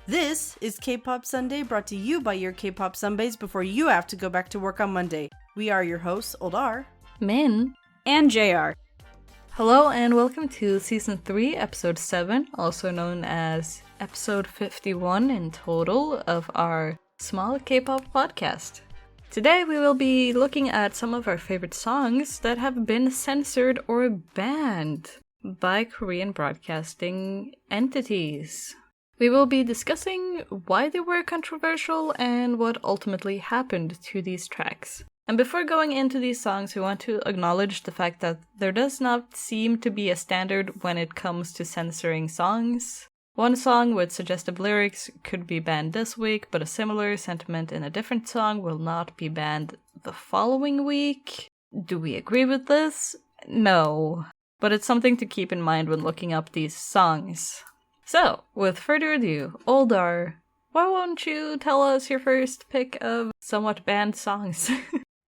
This is K-Pop Sunday, brought to you by your K-Pop Sunbaes before you have to go back to work on Monday. We are your hosts, Oldar, Min, and JR. Hello and welcome to Season 3, Episode 7, also known as Episode 51 in total of our small K-pop podcast. Today we will be looking at some of our favorite songs that have been censored or banned by Korean broadcasting entities. We will be discussing why they were controversial and what ultimately happened to these tracks. And before going into these songs, we want to acknowledge the fact that there does not seem to be a standard when it comes to censoring songs. One song with suggestive lyrics could be banned this week, but a similar sentiment in a different song will not be banned the following week. Do we agree with this? No. But it's something to keep in mind when looking up these songs. So, with further ado, Oldar, why won't you tell us your first pick of somewhat banned songs?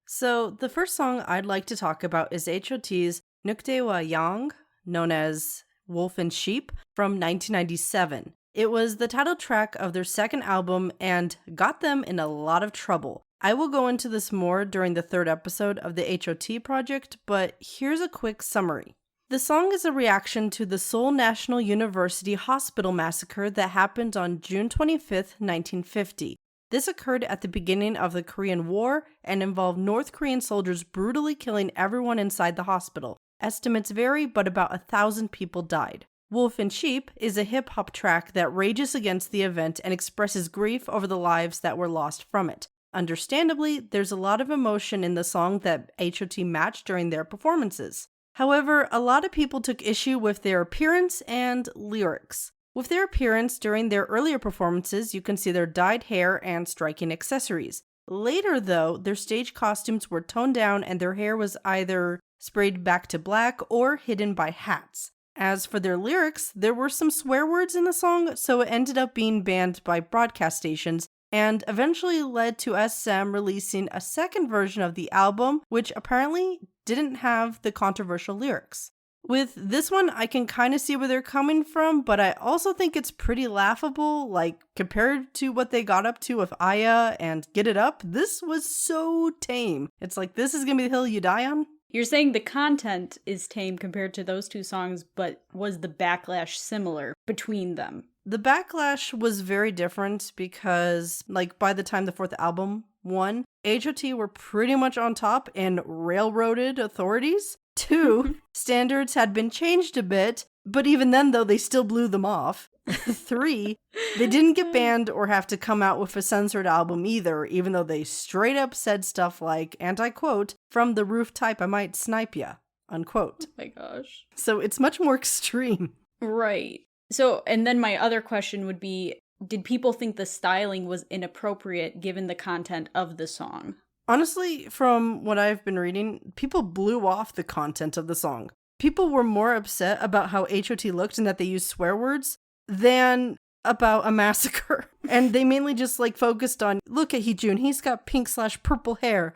So, the first song I'd like to talk about is H.O.T's Nukdaewa Yang, known as Wolf and Sheep, from 1997. It was the title track of their second album and got them in a lot of trouble. I will go into this more during the third episode of the H.O.T project, but here's a quick summary. The song is a reaction to the Seoul National University Hospital massacre that happened on June 25th, 1950. This occurred at the beginning of the Korean War and involved North Korean soldiers brutally killing everyone inside the hospital. Estimates vary, but about 1,000 people died. Wolf and Sheep is a hip-hop track that rages against the event and expresses grief over the lives that were lost from it. Understandably, there's a lot of emotion in the song that H.O.T matched during their performances. However, a lot of people took issue with their appearance and lyrics. With their appearance during their earlier performances, you can see their dyed hair and striking accessories. Later, though, their stage costumes were toned down and their hair was either sprayed back to black or hidden by hats. As for their lyrics, there were some swear words in the song, so it ended up being banned by broadcast stations and eventually led to SM releasing a second version of the album, which apparently didn't have the controversial lyrics. With this one, I can kind of see where they're coming from, but I also think it's pretty laughable, like, compared to what they got up to with Aya and Get It Up, this was so tame. It's like, this is gonna be the hill you die on? You're saying the content is tame compared to those two songs, but was the backlash similar between them? The backlash was very different because, like, by the time the fourth album won, H.O.T were pretty much on top and railroaded authorities. 2, standards had been changed a bit, but even then, though, they still blew them off. 3, they didn't get banned or have to come out with a censored album either, even though they straight up said stuff like, and I quote, "From the roof type I might snipe ya," unquote. Oh my gosh. So it's much more extreme. Right. So, and then my other question would be, did people think the styling was inappropriate given the content of the song? Honestly, from what I've been reading, people blew off the content of the song. People were more upset about how H.O.T looked and that they used swear words than about a massacre. And they mainly just focused on, look at Heejun, he's got pink/purple hair.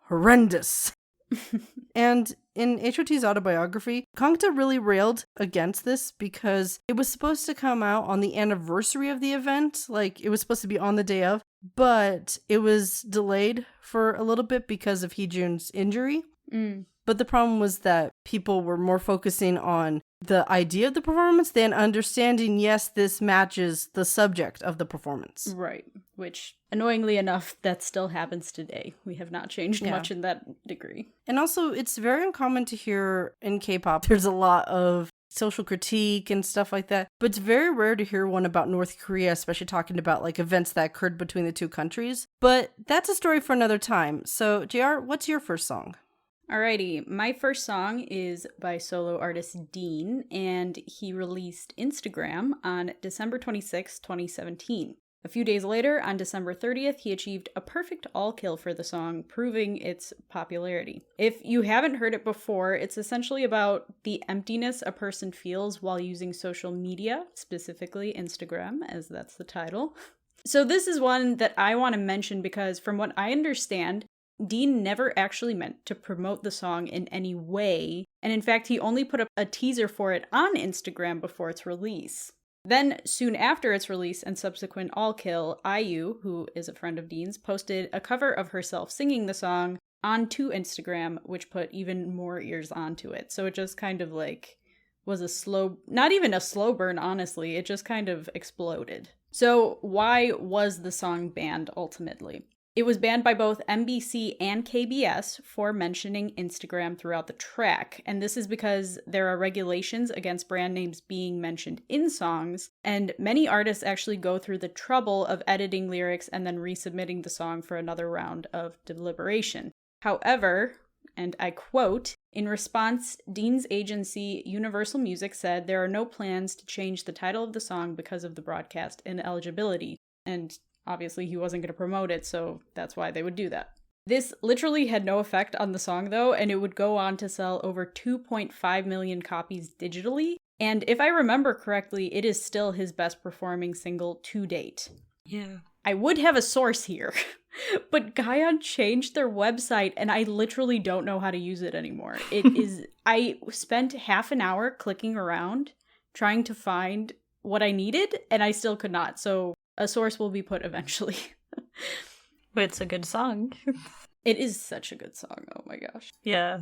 Horrendous. And in H.O.T's autobiography, Kangta really railed against this because it was supposed to come out on the anniversary of the event, it was supposed to be on the day of, but it was delayed for a little bit because of Heejun's injury. But the problem was that people were more focusing on the idea of the performance than understanding, yes, this matches the subject of the performance. Right. Which, annoyingly enough, that still happens today. We have not changed much in that degree. And also, it's very uncommon to hear in K-pop, there's a lot of social critique and stuff like that, but it's very rare to hear one about North Korea, especially talking about events that occurred between the two countries. But that's a story for another time. So, JR, what's your first song? Alrighty, my first song is by solo artist Dean, and he released Instagram on December 26, 2017. A few days later, on December 30th, he achieved a perfect all-kill for the song, proving its popularity. If you haven't heard it before, it's essentially about the emptiness a person feels while using social media, specifically Instagram, as that's the title. So this is one that I want to mention because from what I understand, Dean never actually meant to promote the song in any way, and in fact, he only put up a teaser for it on Instagram before its release. Then, soon after its release and subsequent All Kill, IU, who is a friend of Dean's, posted a cover of herself singing the song onto Instagram, which put even more ears onto it. So it just kind of like was a slow, not even a slow burn, honestly. It just kind of exploded. So why was the song banned ultimately? It was banned by both NBC and KBS for mentioning Instagram throughout the track. And this is because there are regulations against brand names being mentioned in songs. And many artists actually go through the trouble of editing lyrics and then resubmitting the song for another round of deliberation. However, and I quote, in response, Dean's agency, Universal Music, said there are no plans to change the title of the song because of the broadcast ineligibility. And obviously, he wasn't going to promote it, so that's why they would do that. This literally had no effect on the song, though, and it would go on to sell over 2.5 million copies digitally. And if I remember correctly, it is still his best performing single to date. Yeah. I would have a source here, but Gaon changed their website, and I literally don't know how to use it anymore. It is. I spent half an hour clicking around, trying to find what I needed, and I still could not, so a source will be put eventually. But it's a good song. It is such a good song. Oh my gosh. Yeah.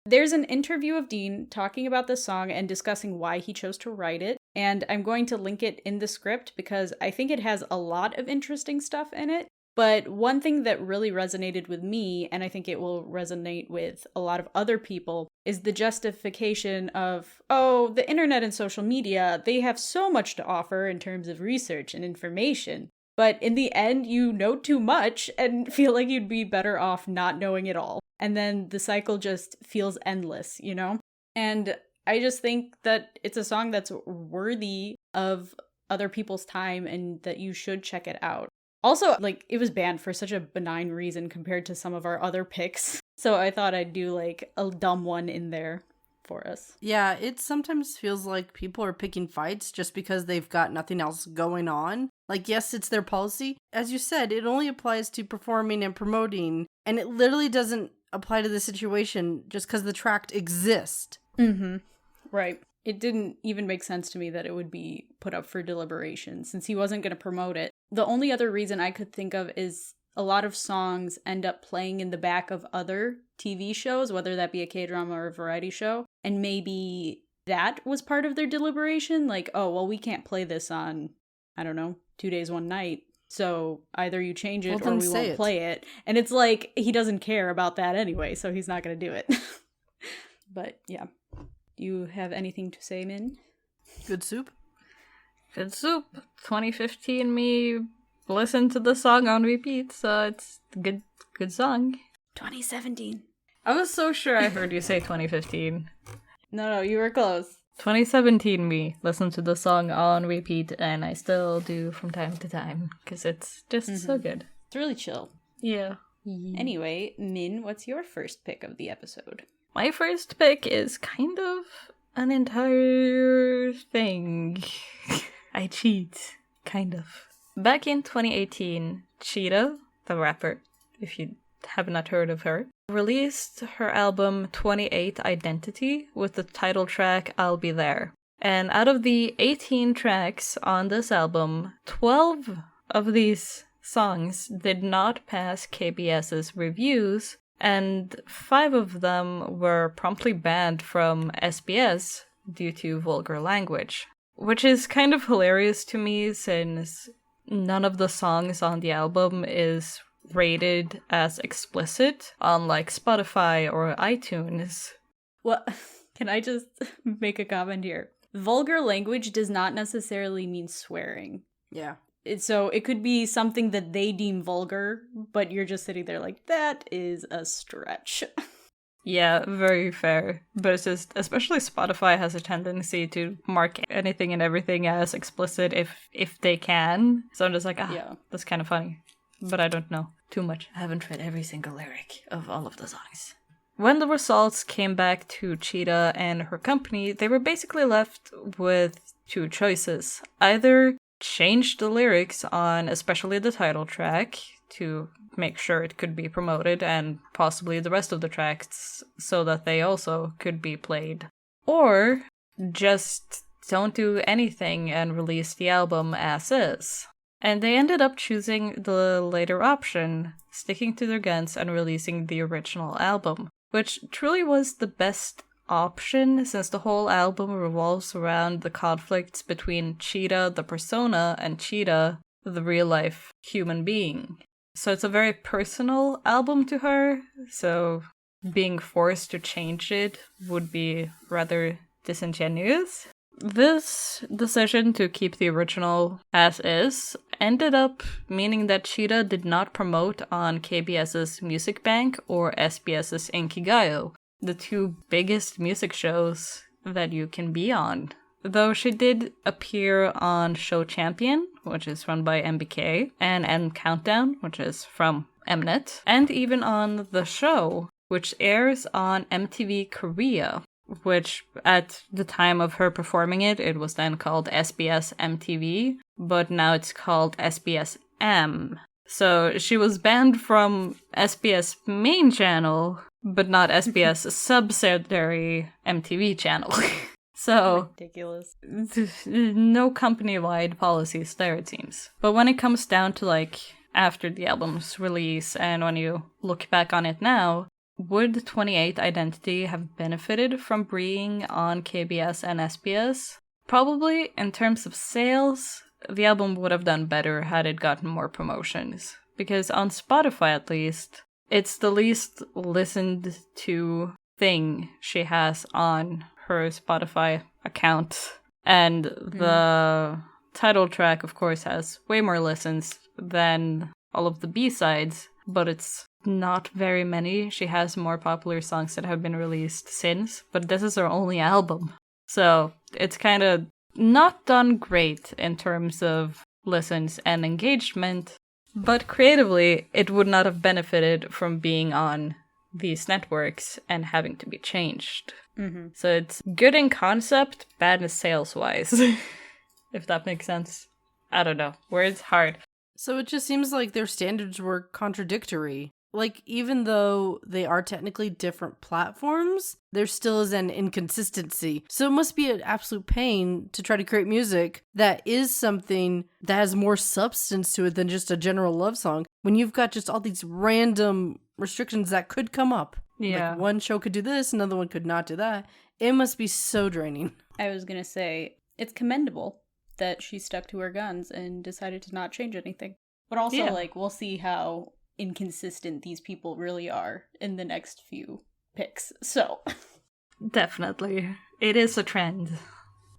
There's an interview of Dean talking about this song and discussing why he chose to write it. And I'm going to link it in the script because I think it has a lot of interesting stuff in it. But one thing that really resonated with me, and I think it will resonate with a lot of other people, is the justification of, oh, the internet and social media, they have so much to offer in terms of research and information. But in the end, you know too much and feel like you'd be better off not knowing it all. And then the cycle just feels endless, you know? And I just think that it's a song that's worthy of other people's time and that you should check it out. Also, like, it was banned for such a benign reason compared to some of our other picks. So I thought I'd do, like, a dumb one in there for us. Yeah, it sometimes feels like people are picking fights just because they've got nothing else going on. Like, yes, it's their policy. As you said, it only applies to performing and promoting, and it literally doesn't apply to the situation just because the track exists. Mm-hmm. Right. It didn't even make sense to me that it would be put up for deliberation since he wasn't going to promote it. The only other reason I could think of is a lot of songs end up playing in the back of other TV shows, whether that be a K-drama or a variety show. And maybe that was part of their deliberation. Like, oh, well, we can't play this on, I don't know, 2 days, 1 night. So either you change it or we won't play it. And it's like, he doesn't care about that anyway, so he's not going to do it. But yeah. Do you have anything to say, Min? Good soup. Good soup. 2015 me listened to the song on repeat, so it's a good song. 2017. I was so sure I heard you say 2015. No, you were close. 2017 me listened to the song on repeat, and I still do from time to time, because it's just so good. It's really chill. Yeah. Anyway, Min, what's your first pick of the episode? My first pick is kind of an entire thing. I cheat. Kind of. Back in 2018, Cheetah, the rapper, if you have not heard of her, released her album 28 Identity with the title track I'll Be There. And out of the 18 tracks on this album, 12 of these songs did not pass KBS's reviews, and 5 of them were promptly banned from SBS due to vulgar language. Which is kind of hilarious to me since none of the songs on the album is rated as explicit on like Spotify or iTunes. Well, can I just make a comment here? Vulgar language does not necessarily mean swearing. Yeah. So it could be something that they deem vulgar, but you're just sitting there like, that is a stretch. Yeah, very fair. But it's just, especially Spotify has a tendency to mark anything and everything as explicit if they can. So I'm just like, yeah, that's kind of funny. But I don't know too much. I haven't read every single lyric of all of the songs. When the results came back to Cheetah and her company, they were basically left with 2 choices. Either change the lyrics on especially the title track to make sure it could be promoted and possibly the rest of the tracks so that they also could be played. Or just don't do anything and release the album as is. And they ended up choosing the later option, sticking to their guns and releasing the original album, which truly was the best option since the whole album revolves around the conflicts between Cheetah, the persona, and Cheetah, the real-life human being. So it's a very personal album to her, so being forced to change it would be rather disingenuous. This decision to keep the original as is ended up meaning that Cheetah did not promote on KBS's Music Bank or SBS's Inkigayo, the two biggest music shows that you can be on. Though she did appear on Show Champion, which is run by MBK, and M Countdown, which is from Mnet, and even on The Show, which airs on MTV Korea, which at the time of her performing it, it was then called SBS MTV, but now it's called SBS M. So she was banned from SBS main channel, but not SBS subsidiary MTV channel. So, ridiculous. No company-wide policies there, it seems. But when it comes down to, like, after the album's release, and when you look back on it now, would 28 Identity have benefited from being on KBS and SBS? Probably. In terms of sales, the album would have done better had it gotten more promotions. Because on Spotify, at least, it's the least listened to thing she has on her Spotify account. And the title track, of course, has way more listens than all of the B-sides, but it's not very many. She has more popular songs that have been released since, but this is her only album. So it's kind of not done great in terms of listens and engagement, but creatively, it would not have benefited from being on these networks and having to be changed. Mm-hmm. So it's good in concept, bad in sales-wise, if that makes sense. I don't know. Words hard. So it just seems like their standards were contradictory. Like, even though they are technically different platforms, there still is an inconsistency. So it must be an absolute pain to try to create music that is something that has more substance to it than just a general love song, when you've got just all these random restrictions that could come up. Yeah. Like, one show could do this, another one could not do that. It must be so draining. I was gonna say, it's commendable that she stuck to her guns and decided to not change anything. But also, like, we'll see how inconsistent these people really are in the next few picks. So, definitely. It is a trend.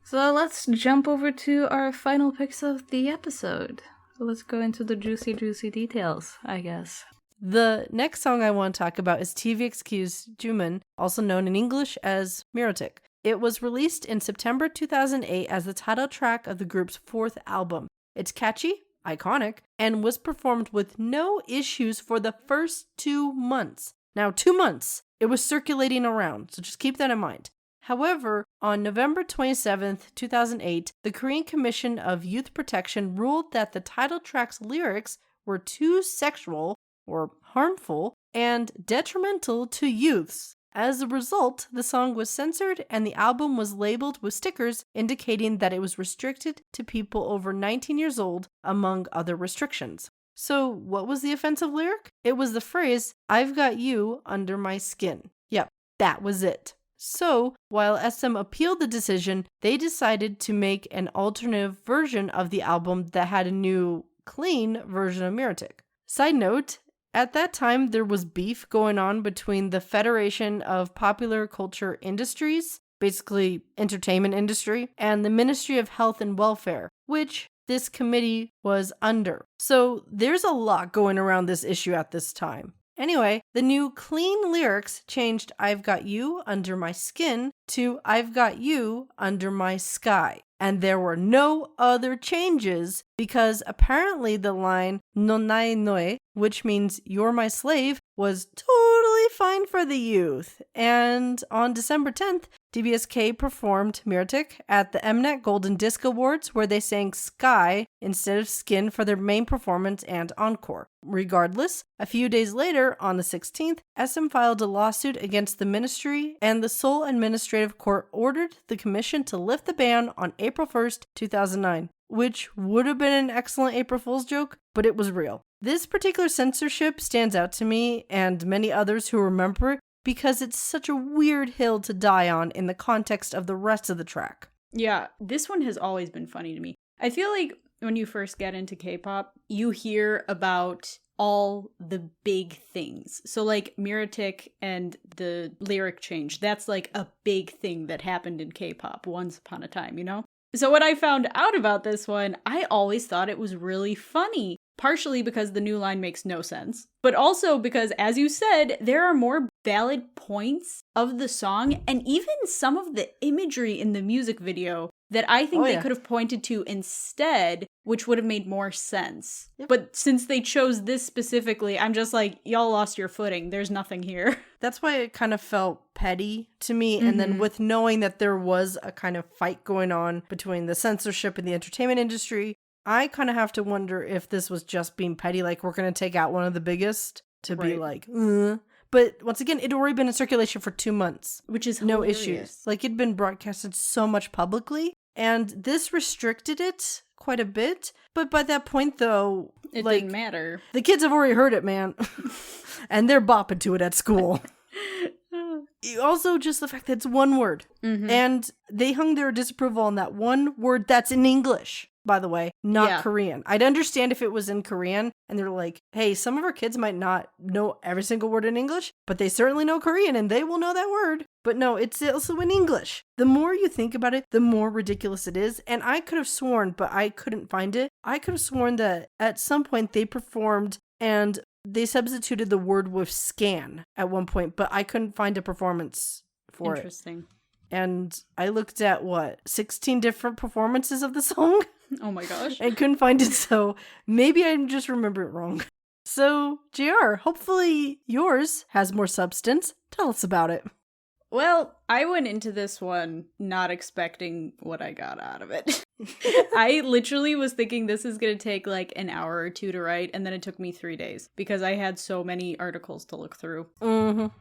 So let's jump over to our final picks of the episode. So let's go into the juicy details, I guess. The next song I want to talk about is TVXQ's Juman, also known in English as Mirotic. It was released in September 2008 as the title track of the group's fourth album. It's catchy, iconic, and was performed with no issues for the first 2 months. Now, 2 months! It was circulating around, so just keep that in mind. However, on November 27th, 2008, the Korean Commission of Youth Protection ruled that the title track's lyrics were too sexual or harmful and detrimental to youths. As a result, the song was censored and the album was labeled with stickers indicating that it was restricted to people over 19 years old, among other restrictions. So, what was the offensive lyric? It was the phrase, "I've got you under my skin." Yep, that was it. So, while SM appealed the decision, they decided to make an alternative version of the album that had a new, clean version of Mirotic. Side note, at that time, there was beef going on between the Federation of Popular Culture Industries, basically entertainment industry, and the Ministry of Health and Welfare, which this committee was under. So there's a lot going around this issue at this time. Anyway, the new clean lyrics changed "I've got you under my skin" to "I've got you under my sky. And there were no other changes because apparently the line "nonai noe," which means "you're my slave," was totally really fine for the youth. And on December 10th, DBSK performed Miratic at the Mnet Golden Disc Awards, where they sang Sky instead of Skin for their main performance and encore. Regardless, a few days later, on the 16th, SM filed a lawsuit against the ministry, and the Seoul Administrative Court ordered the commission to lift the ban on April 1st, 2009, which would have been an excellent April Fool's joke, but it was real. This particular censorship stands out to me and many others who remember it because it's such a weird hill to die on in the context of the rest of the track. Yeah, this one has always been funny to me. I feel like when you first get into K-pop, you hear about all the big things. So like Miratic and the lyric change, that's like a big thing that happened in K-pop once upon a time, you know? So when I found out about this one, I always thought it was really funny. Partially because the new line makes no sense, but also because, as you said, there are more valid points of the song and even some of the imagery in the music video that I think they could have pointed to instead, which would have made more sense. Yep. But since they chose this specifically, I'm just like, y'all lost your footing. There's nothing here. That's why it kind of felt petty to me. And then with knowing that there was a kind of fight going on between the censorship and the entertainment industry, I kind of have to wonder if this was just being petty, like we're going to take out one of the biggest to be like, But once again, it'd already been in circulation for 2 months. Which is no hilarious. issues. Like it'd been broadcasted so much publicly, and this restricted it quite a bit. But by that point, though, it didn't matter. The kids have already heard it, man. And they're bopping to it at school. Also, just the fact that it's one word. And they hung their disapproval on that one word that's in English, by the way, not Korean. I'd understand if it was in Korean and they're like, hey, some of our kids might not know every single word in English, but they certainly know Korean and they will know that word. But no, it's also in English. The more you think about it, the more ridiculous it is. And I could have sworn, but I couldn't find it. I could have sworn that at some point they performed and they substituted the word with scan at one point, but I couldn't find a performance for it. Interesting. And I looked at 16 different performances of the song? Oh my gosh. And couldn't find it, so maybe I just remember it wrong. So, JR, hopefully yours has more substance. Tell us about it. Well, I went into this one not expecting what I got out of it. I literally was thinking this is going to take like an hour or two to write, and then it took me 3 days because I had so many articles to look through.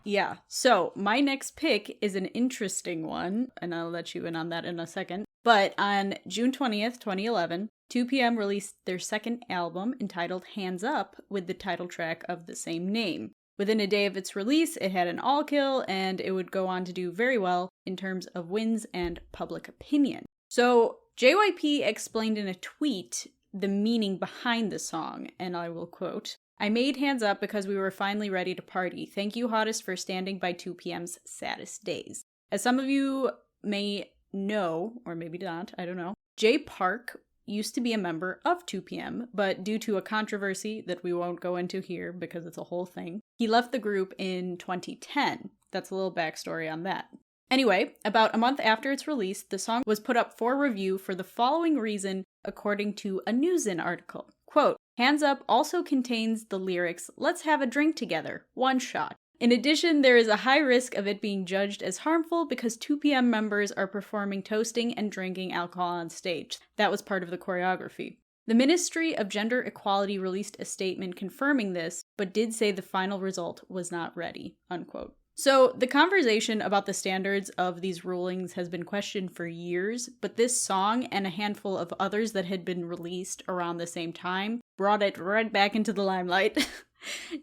Yeah, so my next pick is an interesting one, and I'll let you in on that in a second. But on June 20th, 2011, 2PM released their second album entitled Hands Up with the title track of the same name. Within a day of its release, it had an all-kill, and it would go on to do very well in terms of wins and public opinion. So, JYP explained in a tweet the meaning behind the song, and I will quote, "I made Hands Up because we were finally ready to party. Thank you, Hottest, for standing by 2PM's saddest days." As some of you may know, or maybe not, I don't know, Jay Park used to be a member of 2PM, but due to a controversy that we won't go into here because it's a whole thing, he left the group in 2010. That's a little backstory on that. Anyway, about a month after its release, the song was put up for review for the following reason, according to a Newsin article. Quote, "Hands Up also contains the lyrics, 'Let's have a drink together, one shot.' In addition, there is a high risk of it being judged as harmful because 2PM members are performing toasting and drinking alcohol on stage. That was part of the choreography." The Ministry of Gender Equality released a statement confirming this, but did say the final result was not ready, unquote. So the conversation about the standards of these rulings has been questioned for years, but this song and a handful of others that had been released around the same time brought it right back into the limelight.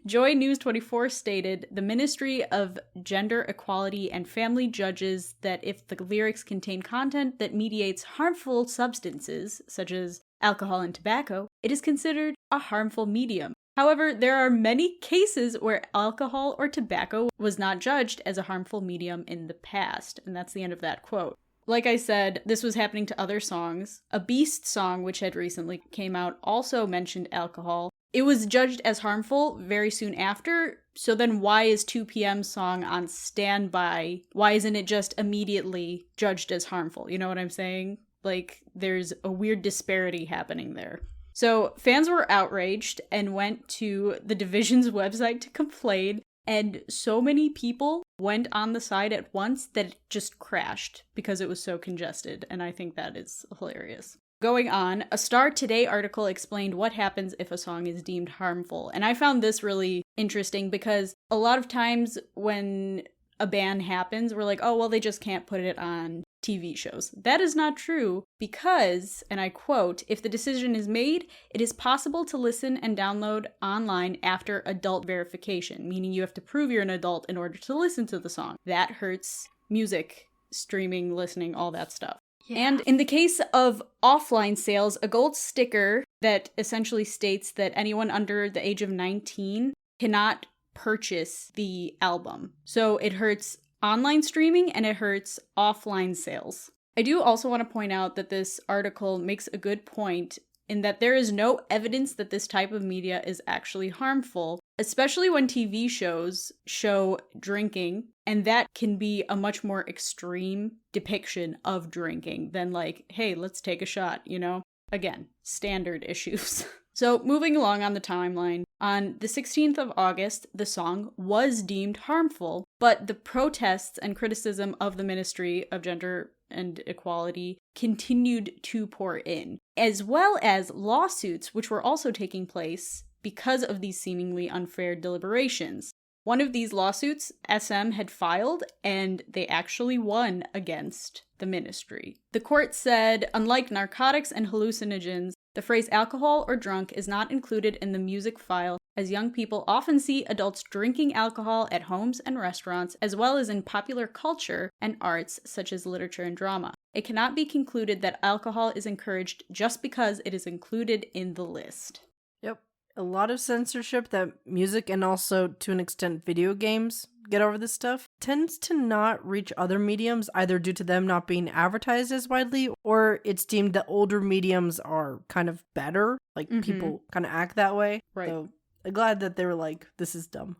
Joy News 24 stated, "The Ministry of Gender Equality and Family judges that if the lyrics contain content that mediates harmful substances, such as alcohol and tobacco, it is considered a harmful medium. However, there are many cases where alcohol or tobacco was not judged as a harmful medium in the past." And that's the end of that quote. Like I said, this was happening to other songs. A Beast song, which had recently came out, also mentioned alcohol. It was judged as harmful very soon after, so then why is 2PM's song on standby? Why isn't it just immediately judged as harmful? You know what I'm saying? Like, there's a weird disparity happening there. So fans were outraged and went to the division's website to complain, and so many people went on the side at once that it just crashed because it was so congested, and I think that is hilarious. Going on, a Star Today article explained what happens if a song is deemed harmful, and I found this really interesting because a lot of times when a ban happens, we're like, oh, well, they just can't put it on TV shows. That is not true because, and I quote, if the decision is made, it is possible to listen and download online after adult verification, meaning you have to prove you're an adult in order to listen to the song. That hurts music, streaming, listening, all that stuff. Yeah. And in the case of offline sales, a gold sticker that essentially states that anyone under the age of 19 cannot purchase the album. So it hurts online streaming and it hurts offline sales. I do also want to point out that this article makes a good point in that there is no evidence that this type of media is actually harmful, especially when TV shows show drinking, and that can be a much more extreme depiction of drinking than like, hey, let's take a shot, you know? Again, standard issues. So moving along on the timeline, on the 16th of August, the song was deemed harmful, but the protests and criticism of the Ministry of Gender and Equality continued to pour in, as well as lawsuits which were also taking place because of these seemingly unfair deliberations. One of these lawsuits, SM had filed, and they actually won against the ministry. The court said, unlike narcotics and hallucinogens, the phrase alcohol or drunk is not included in the music file, as young people often see adults drinking alcohol at homes and restaurants, as well as in popular culture and arts such as literature and drama. It cannot be concluded that alcohol is encouraged just because it is included in the list. Yep. A lot of censorship that music and also, to an extent, video games get over this stuff tends to not reach other mediums, either due to them not being advertised as widely, or it's deemed that older mediums are kind of better. Like, people kind of act that way. Right. So I'm glad that they were like, this is dumb.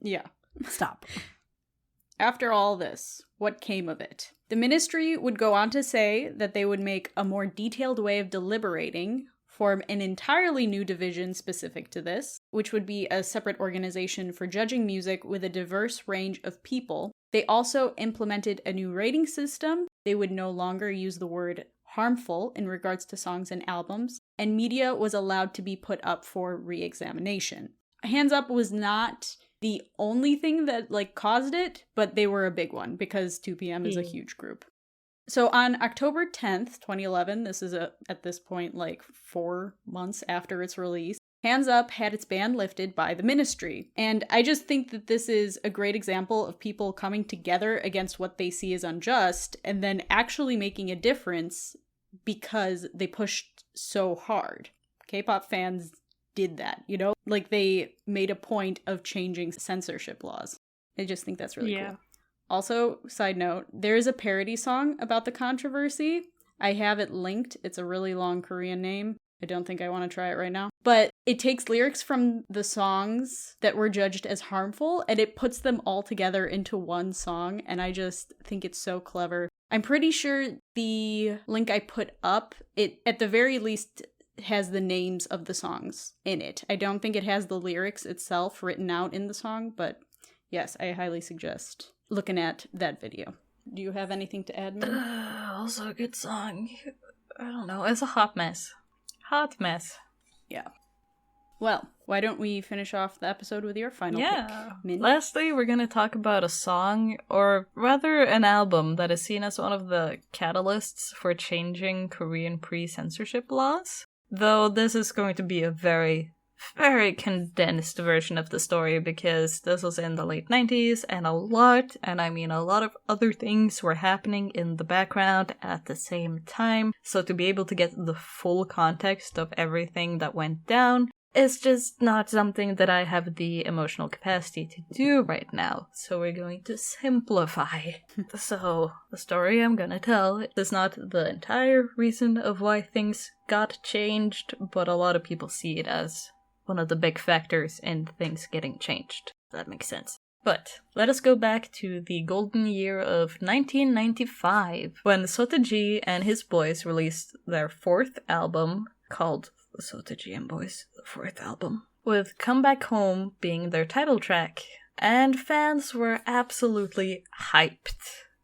Yeah. Stop. After all this, what came of it? The ministry would go on to say that they would make a more detailed way of deliberating, form an entirely new division specific to this, which would be a separate organization for judging music with a diverse range of people. They also implemented a new rating system. They would no longer use the word harmful in regards to songs and albums, and media was allowed to be put up for re-examination. Hands Up was not the only thing that caused it, but they were a big one because 2PM is a huge group. So on October 10th, 2011, this is at this point 4 months after its release, Hands Up had its ban lifted by the ministry. And I just think that this is a great example of people coming together against what they see as unjust and then actually making a difference because they pushed so hard. K-pop fans did that, you know? They made a point of changing censorship laws. I just think that's really cool. Also, side note, there is a parody song about the controversy. I have it linked. It's a really long Korean name. I don't think I want to try it right now. But it takes lyrics from the songs that were judged as harmful, and it puts them all together into one song, and I just think it's so clever. I'm pretty sure the link I put up, it at the very least has the names of the songs in it. I don't think it has the lyrics itself written out in the song, but yes, I highly suggest looking at that video. Do you have anything to add, Min? Also a good song. I don't know. It's a hot mess. Hot mess. Yeah. Well, why don't we finish off the episode with your final pick, Min? Lastly, we're gonna talk about a song, or rather an album, that is seen as one of the catalysts for changing Korean pre-censorship laws. Though this is going to be a very condensed version of the story because this was in the late 90s and a lot of other things were happening in the background at the same time. So to be able to get the full context of everything that went down is just not something that I have the emotional capacity to do right now. So we're going to simplify. So the story I'm gonna tell is not the entire reason of why things got changed, but a lot of people see it as one of the big factors in things getting changed. That makes sense. But let us go back to the golden year of 1995, when Sotaji and his boys released their fourth album, called Sotaji and Boys, the fourth album, with Come Back Home being their title track. And fans were absolutely hyped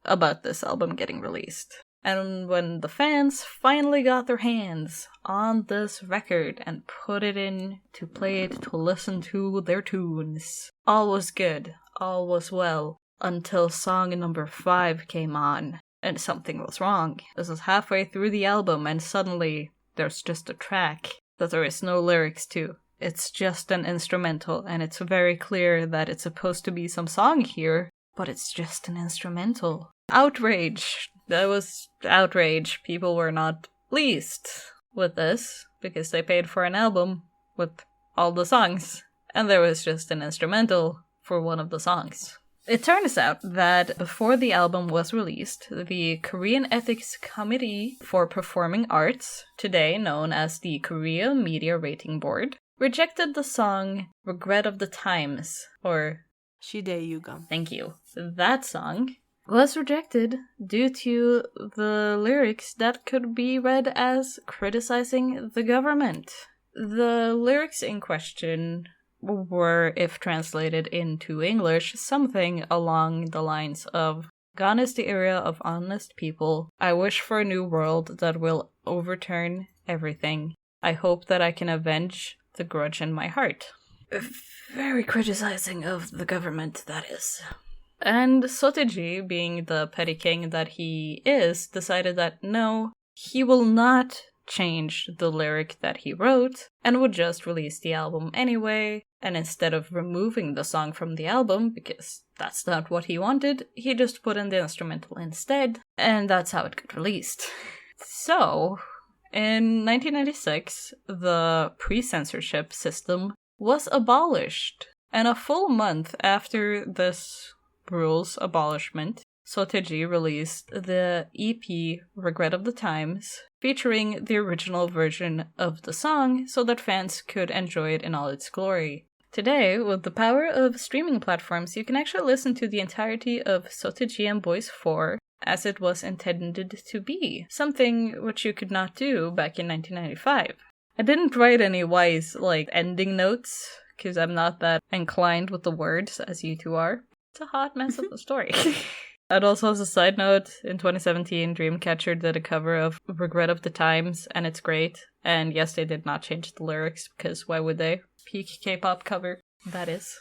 about this album getting released. And when the fans finally got their hands on this record and put it in to play it to listen to their tunes, all was good, all was well, until song number 5 came on, and something was wrong. This is halfway through the album, and suddenly there's just a track that there is no lyrics to. It's just an instrumental, and it's very clear that it's supposed to be some song here, but it's just an instrumental. Outrage! That was outrage. People were not pleased with this, because they paid for an album with all the songs, and there was just an instrumental for one of the songs. It turns out that before the album was released, the Korean Ethics Committee for Performing Arts, today known as the Korea Media Rating Board, rejected the song Regret of the Times, or Shide Yugam. thank you. That song was rejected due to the lyrics that could be read as criticizing the government. The lyrics in question were, if translated into English, something along the lines of, "Gone is the era of honest people. I wish for a new world that will overturn everything. I hope that I can avenge the grudge in my heart." Very criticizing of the government, that is. And Soteji, being the petty king that he is, decided that no, he will not change the lyric that he wrote, and would just release the album anyway. And instead of removing the song from the album, because that's not what he wanted, he just put in the instrumental instead, and that's how it got released. So, in 1996, the pre-censorship system was abolished, and a full month after this rule's abolishment, Soteji released the EP Regret of the Times, featuring the original version of the song so that fans could enjoy it in all its glory. Today, with the power of streaming platforms, you can actually listen to the entirety of Soteji and Boys 4 as it was intended to be, something which you could not do back in 1995. I didn't write any wise, ending notes, because I'm not that inclined with the words as you two are. It's a hot mess of a story. And also, as a side note, in 2017, Dreamcatcher did a cover of Regret of the Times, and it's great. And yes, they did not change the lyrics, because why would they? Peak K-pop cover, that is.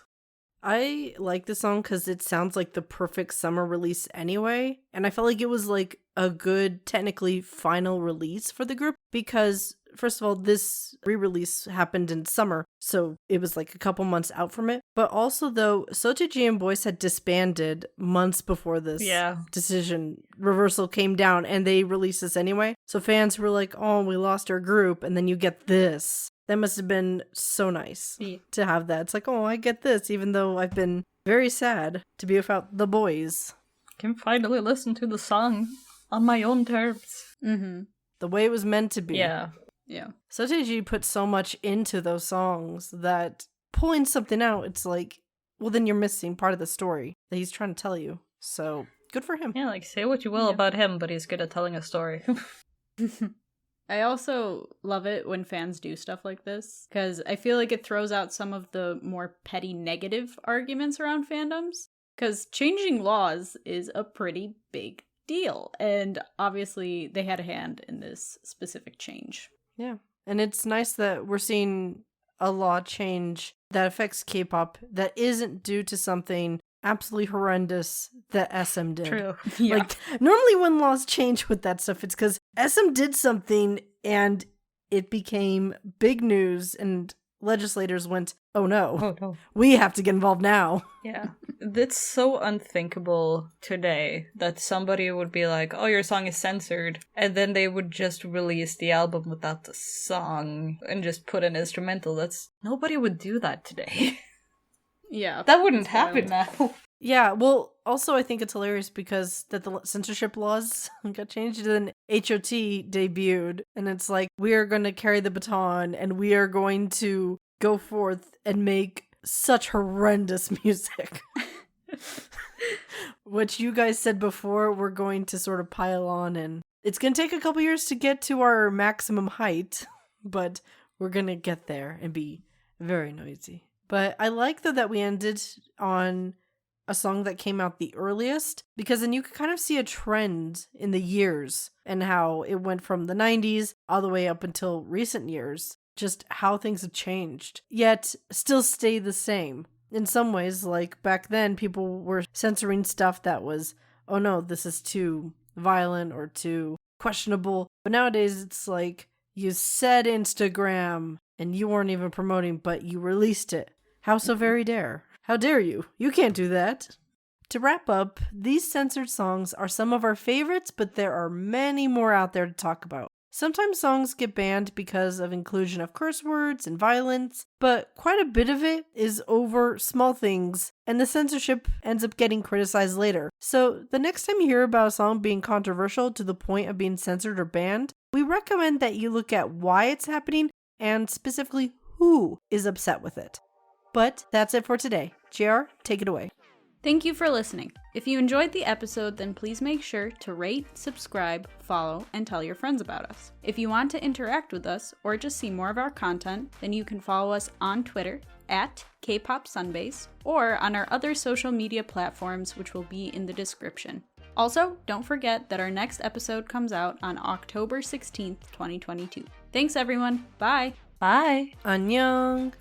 I like this song because it sounds like the perfect summer release anyway. And I felt like it was like a good, technically final release for the group because, first of all, this re-release happened in summer, so it was like a couple months out from it. But also, though, Soteji and Boys had disbanded months before this decision reversal came down, and they released this anyway. So fans were like, oh, we lost our group, and then you get this. That must have been so nice to have that. It's like, oh, I get this, even though I've been very sad to be without the boys. Can finally listen to the song on my own terms. Mm-hmm. The way it was meant to be. Yeah. Soteji put so much into those songs that pulling something out, it's like, well, then you're missing part of the story that he's trying to tell you. So, good for him. Yeah, say what you will about him, but he's good at telling a story. I also love it when fans do stuff like this, because I feel like it throws out some of the more petty negative arguments around fandoms, because changing laws is a pretty big deal, and obviously they had a hand in this specific change. Yeah, and it's nice that we're seeing a law change that affects K-pop that isn't due to something absolutely horrendous that SM did. True. Yeah. Like, normally when laws change with that stuff, it's because SM did something and it became big news and legislators went, oh no, we have to get involved now. Yeah. It's so unthinkable today that somebody would be like, oh, your song is censored, and then they would just release the album without the song and just put an instrumental. Nobody would do that today. Yeah. That wouldn't happen now. Yeah, well, also I think it's hilarious because that the censorship laws got changed and HOT debuted, and it's like, we are going to carry the baton and we are going to go forth and make such horrendous music. Which you guys said before, we're going to sort of pile on, and it's going to take a couple years to get to our maximum height, but we're going to get there and be very noisy. But I like though that we ended on a song that came out the earliest, because then you could kind of see a trend in the years and how it went from the 90s all the way up until recent years, just how things have changed, yet still stay the same. In some ways, like back then, people were censoring stuff that was, oh no, this is too violent or too questionable. But nowadays, it's like, you said Instagram and you weren't even promoting, but you released it. How so very dare? How dare you? You can't do that. To wrap up, these censored songs are some of our favorites, but there are many more out there to talk about. Sometimes songs get banned because of inclusion of curse words and violence, but quite a bit of it is over small things, and the censorship ends up getting criticized later. So the next time you hear about a song being controversial to the point of being censored or banned, we recommend that you look at why it's happening and specifically who is upset with it. But that's it for today. JR, take it away. Thank you for listening. If you enjoyed the episode, then please make sure to rate, subscribe, follow, and tell your friends about us. If you want to interact with us or just see more of our content, then you can follow us on Twitter at Kpop Sunbaes or on our other social media platforms, which will be in the description. Also, don't forget that our next episode comes out on October 16th, 2022. Thanks everyone. Bye. Bye. Annyeong.